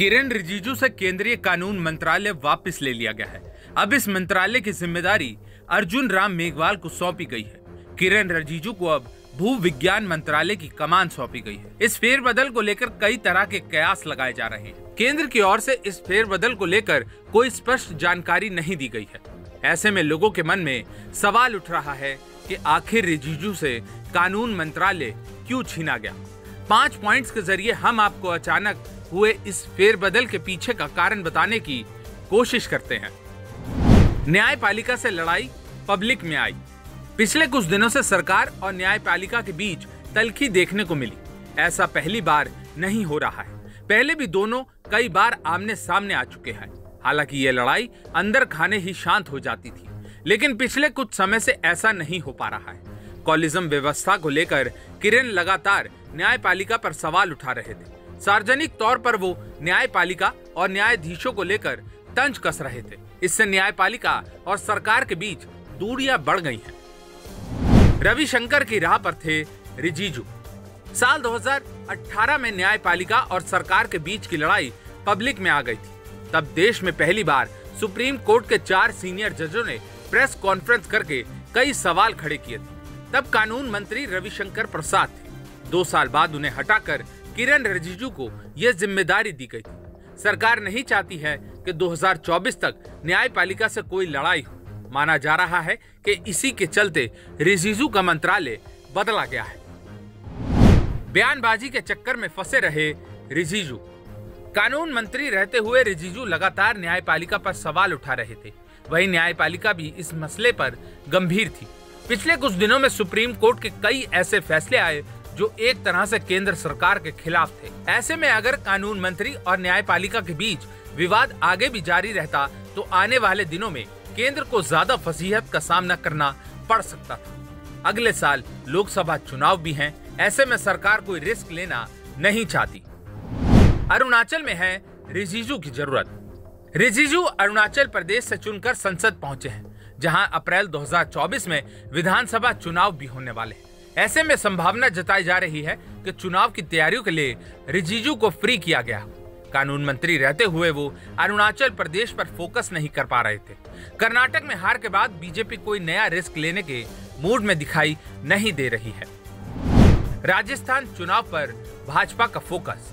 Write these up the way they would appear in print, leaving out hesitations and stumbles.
किरेन रिजिजू से केंद्रीय कानून मंत्रालय वापस ले लिया गया है। अब इस मंत्रालय की जिम्मेदारी अर्जुन राम मेघवाल को सौंपी गई है। किरेन रिजिजू को अब भू विज्ञान मंत्रालय की कमान सौंपी गई है। इस फेरबदल को लेकर कई तरह के कयास लगाए जा रहे हैं। केंद्र की ओर से इस फेरबदल को लेकर कोई स्पष्ट जानकारी नहीं दी गई है। ऐसे में लोगों के मन में सवाल उठ रहा है कि आखिर रिजिजू से कानून मंत्रालय क्यों छीना गया। 5 पॉइंट्स के जरिए हम आपको अचानक हुए इस फेरबदल के पीछे का कारण बताने की कोशिश करते हैं। न्यायपालिका से लड़ाई पब्लिक में आई। पिछले कुछ दिनों से सरकार और न्यायपालिका के बीच तल्खी देखने को मिली। ऐसा पहली बार नहीं हो रहा है। पहले भी दोनों कई बार आमने सामने आ चुके हैं। हालांकि ये लड़ाई अंदर खाने ही शांत हो जाती थी, लेकिन पिछले कुछ समय से ऐसा नहीं हो पा रहा है। कॉलिज्म व्यवस्था को लेकर किरेन लगातार न्यायपालिका पर सवाल उठा रहे थे। सार्वजनिक तौर पर वो न्यायपालिका और न्यायाधीशों को लेकर तंज कस रहे थे। इससे न्यायपालिका और सरकार के बीच दूरियां बढ़ गई हैं। रविशंकर की राह पर थे रिजिजू। साल 2018 में न्यायपालिका और सरकार के बीच की लड़ाई पब्लिक में आ गई थी। तब देश में पहली बार सुप्रीम कोर्ट के 4 सीनियर जजों ने प्रेस कॉन्फ्रेंस करके कई सवाल खड़े किए थे। तब कानून मंत्री रविशंकर प्रसाद थे। 2 साल बाद उन्हें हटाकर किरेन रिजिजू को यह जिम्मेदारी दी गई थी। सरकार नहीं चाहती है कि 2024 तक न्यायपालिका से कोई लड़ाई हो। माना जा रहा है कि इसी के चलते रिजिजू का मंत्रालय बदला गया है। बयानबाजी के चक्कर में फंसे रहे रिजिजू। कानून मंत्री रहते हुए रिजिजू लगातार न्यायपालिका पर सवाल उठा रहे थे। वहीं न्यायपालिका भी इस मसले पर गंभीर थी। पिछले कुछ दिनों में सुप्रीम कोर्ट के कई ऐसे फैसले आए जो एक तरह से केंद्र सरकार के खिलाफ थे। ऐसे में अगर कानून मंत्री और न्यायपालिका के बीच विवाद आगे भी जारी रहता तो आने वाले दिनों में केंद्र को ज्यादा फसीहत का सामना करना पड़ सकता था। अगले साल लोकसभा चुनाव भी हैं। ऐसे में सरकार कोई रिस्क लेना नहीं चाहती। अरुणाचल में है रिजिजू की जरूरत। रिजिजू अरुणाचल प्रदेश से चुनकर संसद पहुंचे हैं, जहां अप्रैल 2024 में विधानसभा चुनाव भी होने वाले हैं। ऐसे में संभावना जताई जा रही है कि चुनाव की तैयारियों के लिए रिजिजू को फ्री किया गया। कानून मंत्री रहते हुए वो अरुणाचल प्रदेश पर फोकस नहीं कर पा रहे थे। कर्नाटक में हार के बाद बीजेपी कोई नया रिस्क लेने के मूड में दिखाई नहीं दे रही है। राजस्थान चुनाव पर भाजपा का फोकस।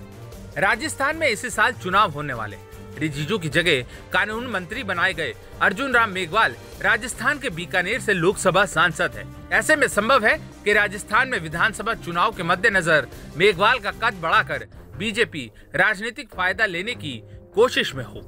राजस्थान में इसी साल चुनाव होने वाले। रिजिजू की जगह कानून मंत्री बनाए गए अर्जुन राम मेघवाल राजस्थान के बीकानेर से लोकसभा सांसद हैं। ऐसे में संभव है कि राजस्थान में विधानसभा चुनाव के मद्देनजर मेघवाल का कद बढ़ाकर बीजेपी राजनीतिक फायदा लेने की कोशिश में हो।